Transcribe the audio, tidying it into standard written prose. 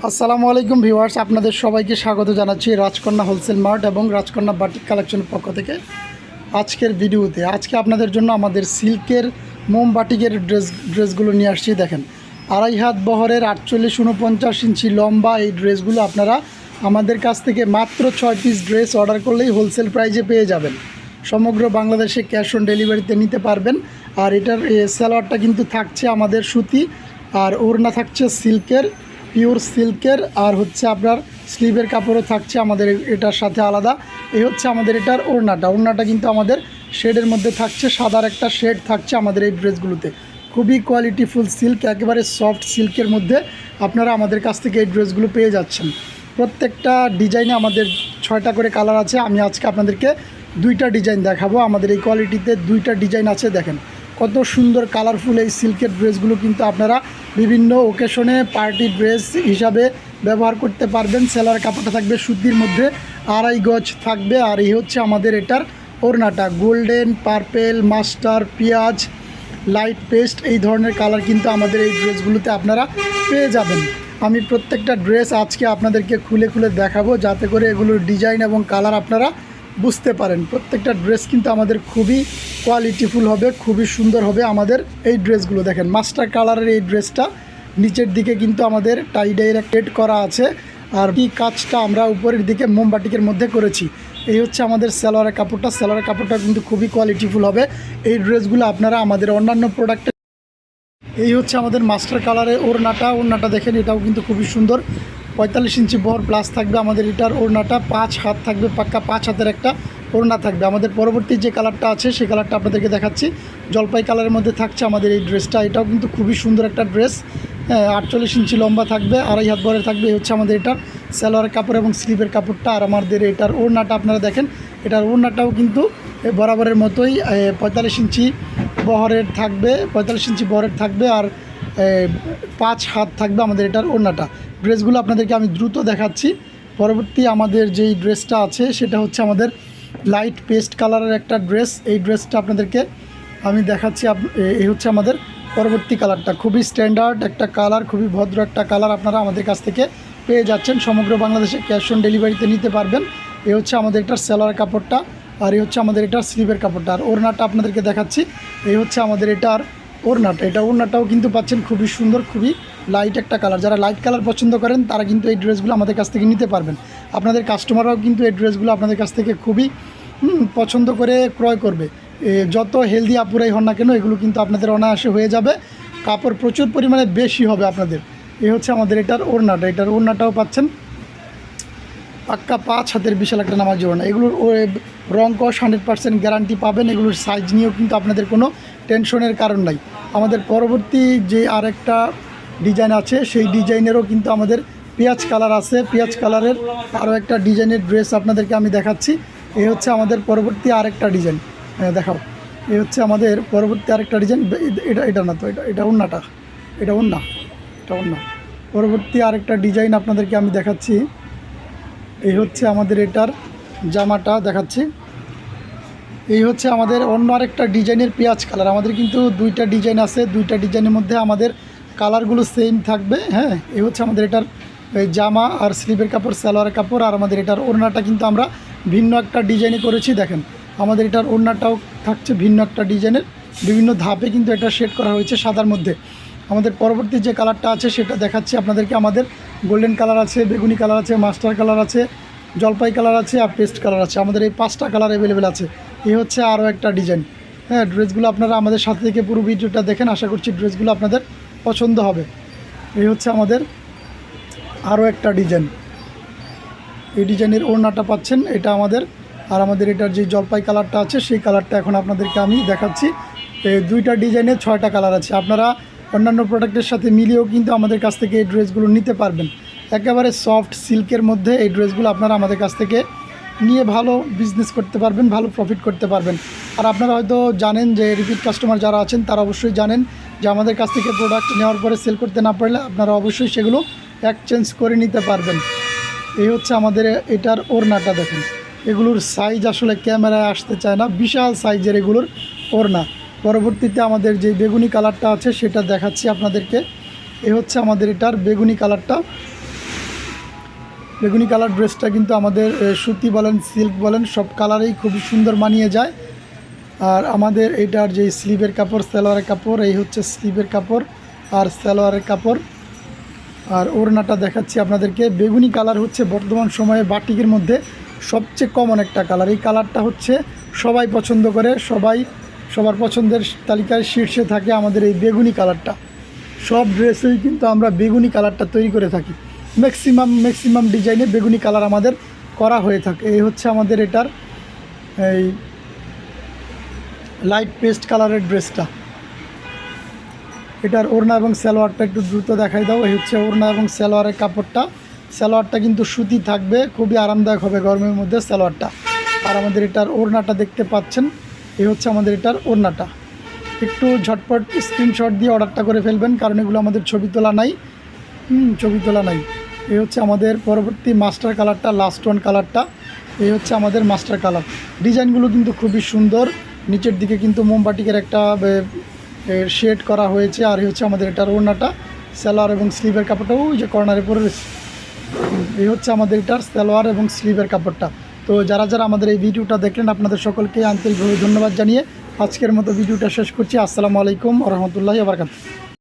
আসসালামু আলাইকুম ভিউয়ার্স, আপনাদের সবাইকে স্বাগত জানাচ্ছি রাজকন্যা হোলসেল মার্ট এবং রাজকন্যা বাটিক কালেকশনের পক্ষ থেকে। আজকের ভিডিওতে আপনাদের জন্য আমাদের সিল্কের মোম বাটিকের ড্রেসগুলো নিয়ে আসছি। দেখেন, 2.5 হাত বহরের 48-49 ইঞ্চি লম্বা এই ড্রেসগুলো আপনারা আমাদের কাছ থেকে মাত্র 6 পিস ড্রেস অর্ডার করলেই হোলসেল প্রাইজে পেয়ে যাবেন। সমগ্র বাংলাদেশে ক্যাশ অন ডেলিভারিতে নিতে পারবেন। আর এটার সালোয়ারটা কিন্তু থাকছে আমাদের সুতি, আর ওড়না থাকছে সিল্কের, পিওর সিল্কের, আর হচ্ছে আপনার স্লিভের কাপড়ও থাকছে আমাদের এটার সাথে আলাদা। এই হচ্ছে আমাদের এটার ওড়নাটা কিন্তু আমাদের শেডের মধ্যে থাকছে, সাদার একটা শেড থাকছে আমাদের এই ড্রেসগুলোতে। খুবই কোয়ালিটিফুল সিল্ক, একেবারে সফট সিল্কের মধ্যে আপনারা আমাদের কাছ থেকে এই ড্রেসগুলো পেয়ে যাচ্ছেন। প্রত্যেকটা ডিজাইনে আমাদের 6টা করে কালার আছে। আমি আজকে আপনাদেরকে 2টা ডিজাইন দেখাবো। আমাদের এই কোয়ালিটিতে 2টা ডিজাইন আছে। দেখেন কত সুন্দর কালারফুল এই সিল্কের ড্রেসগুলো কিন্তু আপনারা বিভিন্ন ওকেশনে পার্টি ড্রেস হিসাবে ব্যবহার করতে পারবেন। সেলার কাপড়টা থাকবে সুতির মধ্যে, 2.5 গজ থাকবে। আর এই হচ্ছে আমাদের এটার ওড়নাটা, গোল্ডেন, পার্পেল, মাস্টার, পেঁয়াজ, লাইট পেস্ট, এই ধরনের কালার কিন্তু আমাদের এই ড্রেসগুলোতে আপনারা পেয়ে যাবেন। আমি প্রত্যেকটা ড্রেস আজকে আপনাদেরকে খুলে খুলে দেখাবো, যাতে করে এগুলোর ডিজাইন এবং কালার আপনারা বুঝতে পারেন। প্রত্যেকটা ড্রেস কিন্তু আমাদের খুবই কোয়ালিটিফুল হবে, খুবই সুন্দর হবে আমাদের এই ড্রেসগুলো। দেখেন মাস্টার কালারের এই ড্রেসটা নিচের দিকে কিন্তু আমাদের টাই ডাইরেক্ট করা আছে, আর কি কাজটা আমরা উপরের দিকে মোমবাটিকের মধ্যে করেছি। এই হচ্ছে আমাদের সালোয়ারের কাপড়টা কিন্তু খুবই কোয়ালিটিফুল হবে এই ড্রেসগুলো আপনারা আমাদের অন্যান্য প্রোডাক্টে। এই হচ্ছে আমাদের মাস্টার কালারের ওড়নাটা দেখেন, এটাও কিন্তু খুবই সুন্দর। 45 ইঞ্চি বহর প্লাস থাকবে আমাদের এটার ওড়নাটা, 5 হাত থাকবে, পাক্কা 5 হাতের একটা ওড়না থাকবে। আমাদের পরবর্তী যে কালারটা আছে সেই কালারটা আপনাদেরকে দেখাচ্ছি। জলপাই কালারের মধ্যে থাকছে আমাদের এই ড্রেসটা, এটাও কিন্তু খুবই সুন্দর একটা ড্রেস। 48 ইঞ্চি লম্বা থাকবে, 2.5 হাত বহরের থাকবে। এই হচ্ছে আমাদের এটার সালোয়ারের কাপড় এবং স্লিভের কাপড়টা। আর আমাদের এটার ওড়নাটা আপনারা দেখেন, এটার ওড়নাটাও কিন্তু বরাবরের মতোই 45 ইঞ্চি বহরের থাকবে, 45 ইঞ্চি বহরের থাকবে, আর 5 হাত থাকবে আমাদের এটার ওড়নাটা। ড্রেসগুলো আপনাদেরকে আমি দ্রুত দেখাচ্ছি। পরবর্তী আমাদের যেই ড্রেসটা আছে সেটা হচ্ছে আমাদের লাইট পেস্ট কালারের একটা ড্রেস। এই ড্রেসটা আপনাদেরকে আমি দেখাচ্ছি। এই হচ্ছে আমাদের পরবর্তী কালারটা, খুবই স্ট্যান্ডার্ড একটা কালার, খুবই ভদ্র একটা কালার। আপনারা আমাদের কাছ থেকে পেয়ে যাচ্ছেন, সমগ্র বাংলাদেশে ক্যাশ অন ডেলিভারিতে নিতে পারবেন। এই হচ্ছে আমাদের এটার সালোয়ার কাপড়টা, আর এই হচ্ছে আমাদের এটার স্লিভের কাপড়টা। আর ওড়নাটা আপনাদেরকে দেখাচ্ছি। এই হচ্ছে আমাদের এটার ওড়নাটাও কিন্তু পাচ্ছেন খুবই সুন্দর, খুবই লাইট একটা কালার। যারা লাইট কালার পছন্দ করেন তারা কিন্তু এই ড্রেসগুলো আমাদের কাছ থেকে নিতে পারবেন। আপনাদের কাস্টমাররাও কিন্তু এই ড্রেসগুলো আপনাদের কাছ থেকে খুবই পছন্দ করে ক্রয় করবে। যত হেলদি আপুরাই হন না কেন, এগুলো কিন্তু আপনাদের অনায়াসে হয়ে যাবে। কাপড় প্রচুর পরিমাণে বেশি হবে আপনাদের। এই হচ্ছে আমাদের এটার ওড়নাটাও পাচ্ছেন পাক্কা 5 হাতের বিশাল একটা নামাজি ওড়না। এগুলোর রং কস 100% গ্যারান্টি পাবেন। এগুলোর সাইজ নিয়েও কিন্তু আপনাদের কোনো টেনশনের কারণ নাই। আমাদের পরবর্তী যে আরেকটা ডিজাইন আছে সেই ডিজাইনেরও কিন্তু আমাদের পেঁয়াজ কালার আছে। পেঁয়াজ কালারের আরও একটা ডিজাইনের ড্রেস আপনাদেরকে আমি দেখাচ্ছি। এই হচ্ছে আমাদের পরবর্তী আরেকটা ডিজাইন, দেখাও। এই হচ্ছে আমাদের পরবর্তী আরেকটা ডিজাইন। এটা না তো, এটা ওড়না। পরবর্তী আরেকটা ডিজাইন আপনাদেরকে আমি দেখাচ্ছি। এই হচ্ছে আমাদের এটার জামাটা দেখাচ্ছি। এই হচ্ছে আমাদের অন্য আরেকটা ডিজাইনের পেঁয়াজ কালার। আমাদের কিন্তু 2টা ডিজাইন আছে, 2টা ডিজাইনের মধ্যে আমাদের কালারগুলো সেম থাকবে। হ্যাঁ, এই হচ্ছে আমাদের এটার জামা আর স্লিভের কাপড়, সালোয়ারের কাপড়। আর আমাদের এটার ওড়নাটা কিন্তু আমরা ভিন্ন একটা ডিজাইনে করেছি। দেখেন আমাদের এটার ওড়নাটাও থাকছে ভিন্ন একটা ডিজাইনের, বিভিন্ন ধাপে কিন্তু এটা শেড করা হয়েছে সাদার মধ্যে। আমাদের পরবর্তী যে কালারটা আছে সেটা দেখাচ্ছি আপনাদেরকে। আমাদের গোল্ডেন কালার আছে, বেগুনি কালার আছে, মাস্টার কালার আছে, জলপাই কালার আছে, আর পেস্ট কালার আছে। আমাদের এই 5টা কালার অ্যাভেলেবেল আছে। এই হচ্ছে আরও একটা ডিজাইন। হ্যাঁ, ড্রেসগুলো আপনারা আমাদের সাথে থেকে পুরো ভিডিওটা দেখেন, আশা করছি ড্রেসগুলো আপনাদের পছন্দ হবে। এই হচ্ছে আমাদের আরও একটা ডিজাইন। এই ডিজাইনের ওড়নাটা পাচ্ছেন এটা আমাদের। আর আমাদের এটার যে জলপাই কালারটা আছে সেই কালারটা এখন আপনাদেরকে আমি দেখাচ্ছি। এই 2টা ডিজাইনের 6টা কালার আছে। আপনারা অন্যান্য প্রোডাক্টের সাথে মিলিয়েও কিন্তু আমাদের কাছ থেকে এই ড্রেসগুলো নিতে পারবেন। একেবারে সফট সিল্কের মধ্যে এই ড্রেসগুলো আপনারা আমাদের কাছ থেকে নিয়ে ভালো বিজনেস করতে পারবেন, ভালো প্রফিট করতে পারবেন। আর আপনারা হয়তো জানেন যে রিপিট কাস্টমার যারা আছেন তারা অবশ্যই জানেন যে আমাদের কাছ থেকে প্রোডাক্ট নেওয়ার পরে সেল করতে না পারলে আপনারা অবশ্যই সেগুলো এক্সচেঞ্জ করে নিতে পারবেন। এই হচ্ছে আমাদের এটার ওড়নাটা। দেখুন এগুলোর সাইজ আসলে ক্যামেরায় আসতে চায় না, বিশাল সাইজের এগুলোর ওড়না। পরবর্তীতে আমাদের যে বেগুনি কালারটা আছে সেটা দেখাচ্ছি আপনাদেরকে। এই হচ্ছে আমাদের এটার বেগুনি কালারটা। বেগুনি কালার ড্রেসটা কিন্তু আমাদের সুতি বলেন সিল্ক বলেন সব কালারেই খুবই সুন্দর মানিয়ে যায়। আর আমাদের এটার যে স্লিভের কাপড় সালোয়ারের কাপড়, এই হচ্ছে স্লিভের কাপড় আর সালোয়ারের কাপড়। আর ওড়নাটা দেখাচ্ছি আপনাদেরকে। বেগুনি কালার হচ্ছে বর্তমান সময়ে বাটিকের মধ্যে সবচেয়ে কমন একটা কালার। এই কালারটা হচ্ছে সবাই পছন্দ করে, সবার পছন্দের তালিকায় শীর্ষে থাকে আমাদের এই বেগুনি কালারটা। সব ড্রেসেই কিন্তু আমরা বেগুনি কালারটা তৈরি করে থাকি। ম্যাক্সিমাম ডিজাইনে বেগুনি কালার আমাদের করা হয়ে থাকে। এই হচ্ছে আমাদের এটার এই লাইট পেস্ট কালারের ড্রেসটা। এটার ওড়না এবং সালোয়ারটা একটু দ্রুত দেখাই দাও। এই হচ্ছে ওড়না এবং সালোয়ারের কাপড়টা। সালোয়ারটা কিন্তু সুতি থাকবে, খুবই আরামদায়ক হবে গরমের মধ্যে সালোয়ারটা। আর আমাদের এটার ওড়নাটা দেখতে পাচ্ছেন, এই হচ্ছে আমাদের এটার ওড়নাটা। একটু ঝটপট স্ক্রিনশট দিয়ে অর্ডারটা করে ফেলবেন, কারণ এগুলো আমাদের ছবি তোলা নাই। এই হচ্ছে আমাদের পরবর্তী মাস্টার কালারটা, লাস্ট ওয়ান কালারটা। এই হচ্ছে আমাদের মাস্টার কালার। ডিজাইনগুলো কিন্তু খুবই সুন্দর। নিচের দিকে কিন্তু মোমবাটিকের একটা শেড করা হয়েছে। আর এই হচ্ছে আমাদের এটার ওড়নাটা, সালোয়ার এবং স্লিভের কাপড়টা ওই যে কর্নারে পরে রয়েছে। এই হচ্ছে আমাদের এটার সালোয়ার এবং স্লিভের কাপড়টা। তো যারা আমাদের এই ভিডিওটা দেখলেন, আপনাদের সকলকে আন্তরিকভাবে ধন্যবাদ জানিয়ে আজকের মতো ভিডিওটা শেষ করছি। আসসালামু আলাইকুম ওয়া রাহমাতুল্লাহি ওয়া বারাকাতুহু।